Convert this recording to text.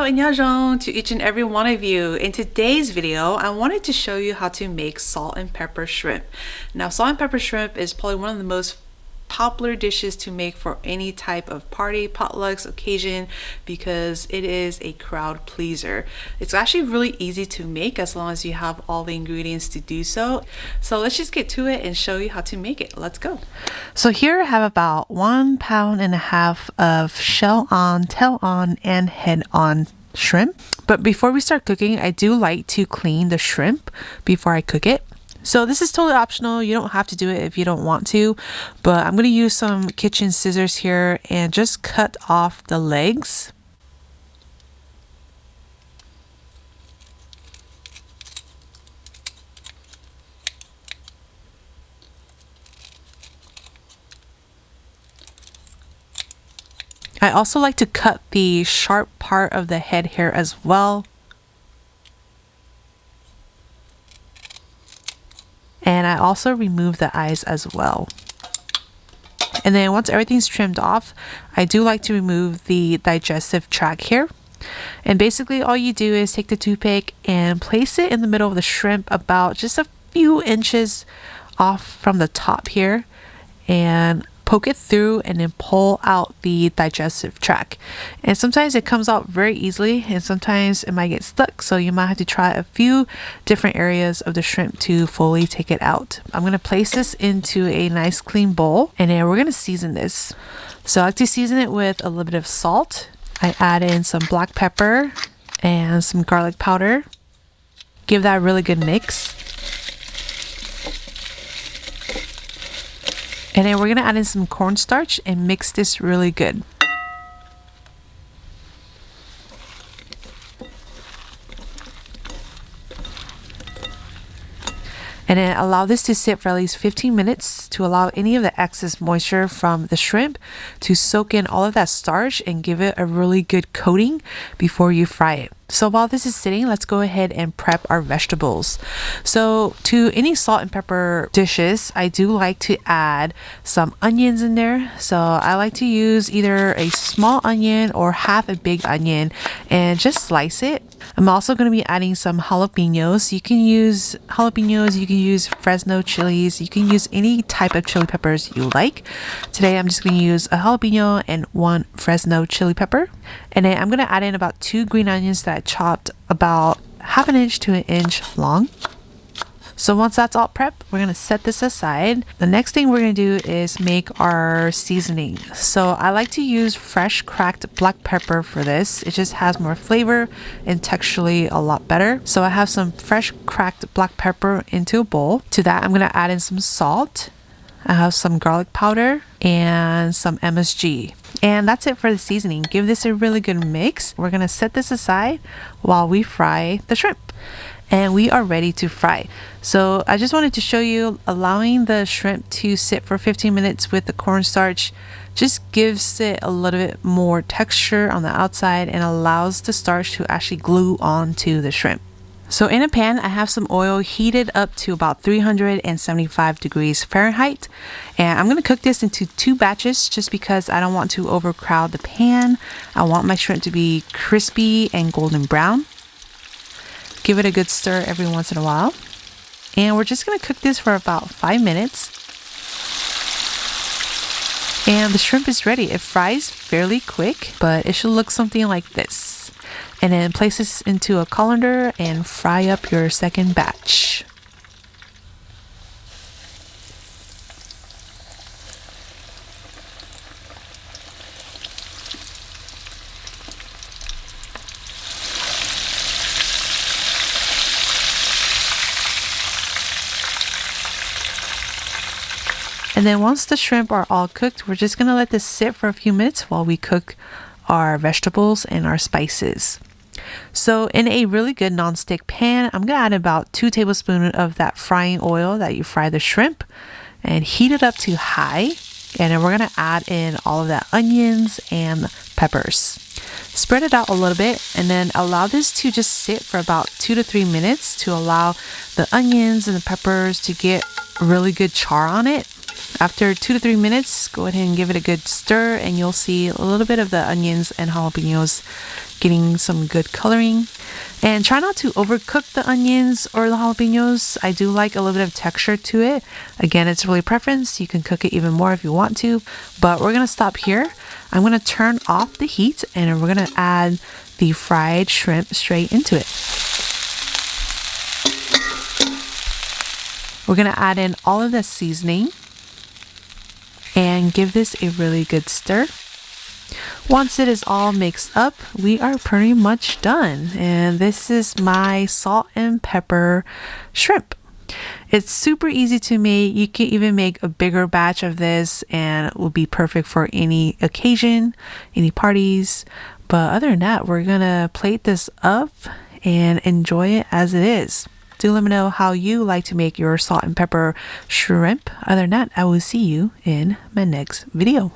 Annyeonghaseyo to each and every one of you. In today's video, I wanted to show you how to make salt and pepper shrimp. Now, salt and pepper shrimp is probably one of the most popular dishes to make for any type of party, potlucks, occasion, because it is a crowd pleaser. It's actually really easy to make as long as you have all the ingredients to do so. So let's just get to it and show you how to make it. Let's go. So here I have about 1.5 pounds of shell on, tail on, and head on shrimp. But before we start cooking, I do like to clean the shrimp before I cook it. So this is totally optional. You don't have to do it if you don't want to, but I'm going to use some kitchen scissors here and just cut off the legs. I also like to cut the sharp part of the head here as well. And I also remove the eyes as well. And then once everything's trimmed off, I do like to remove the digestive tract here. And basically all you do is take the toothpick and place it in the middle of the shrimp about just a few inches off from the top here, and poke it through and then pull out the digestive tract. And sometimes it comes out very easily and sometimes it might get stuck, so you might have to try a few different areas of the shrimp to fully take it out. I'm going to place this into a nice clean bowl and then we're going to season this. So I like to season it with a little bit of salt. I add in some black pepper and some garlic powder. Give that a really good mix. And then we're going to add in some cornstarch and mix this really good. And then allow this to sit for at least 15 minutes to allow any of the excess moisture from the shrimp to soak in all of that starch and give it a really good coating before you fry it. So while this is sitting, let's go ahead and prep our vegetables. So to any salt and pepper dishes, I do like to add some onions in there. So I like to use either a small onion or half a big onion and just slice it. I'm also going to be adding some jalapenos. You can use jalapenos, you can use Fresno chilies, you can use any type of chili peppers you like. Today I'm just going to use a jalapeno and 1 Fresno chili pepper. And then I'm going to add in about 2 green onions that I chopped about 1/2 inch to 1 inch long. So once that's all prepped, we're going to set this aside. The next thing we're going to do is make our seasoning. So I like to use fresh cracked black pepper for this. It just has more flavor and texturally a lot better. So I have some fresh cracked black pepper into a bowl. To that, I'm going to add in some salt. I have some garlic powder and some MSG. And that's it for the seasoning. Give this a really good mix. We're going to set this aside while we fry the shrimp. And we are ready to fry. So I just wanted to show you, allowing the shrimp to sit for 15 minutes with the cornstarch just gives it a little bit more texture on the outside and allows the starch to actually glue onto the shrimp. So in a pan, I have some oil heated up to about 375 degrees Fahrenheit. And I'm going to cook this into 2 batches just because I don't want to overcrowd the pan. I want my shrimp to be crispy and golden brown. Give it a good stir every once in a while. And we're just going to cook this for about 5 minutes. And the shrimp is ready. It fries fairly quick, but it should look something like this. And then place this into a colander and fry up your second batch. And then once the shrimp are all cooked, we're just going to let this sit for a few minutes while we cook our vegetables and our spices. So in a really good nonstick pan, I'm going to add about 2 tablespoons of that frying oil that you fry the shrimp and heat it up to high. And then we're going to add in all of that onions and peppers. Spread it out a little bit and then allow this to just sit for about 2 to 3 minutes to allow the onions and the peppers to get really good char on it. After 2 to 3 minutes, go ahead and give it a good stir, and you'll see a little bit of the onions and jalapenos getting some good coloring. And try not to overcook the onions or the jalapenos. I do like a little bit of texture to it. Again, it's really preference. You can cook it even more if you want to, but we're gonna stop here. I'm gonna turn off the heat, and we're gonna add the fried shrimp straight into it. We're gonna add in all of the seasoning and give this a really good stir. Once it is all mixed up, we are pretty much done. And this is my salt and pepper shrimp. It's super easy to make. You can even make a bigger batch of this and it will be perfect for any occasion, any parties. But other than that, we're gonna plate this up and enjoy it as it is. Do let me know how you like to make your salt and pepper shrimp. Other than that, I will see you in my next video.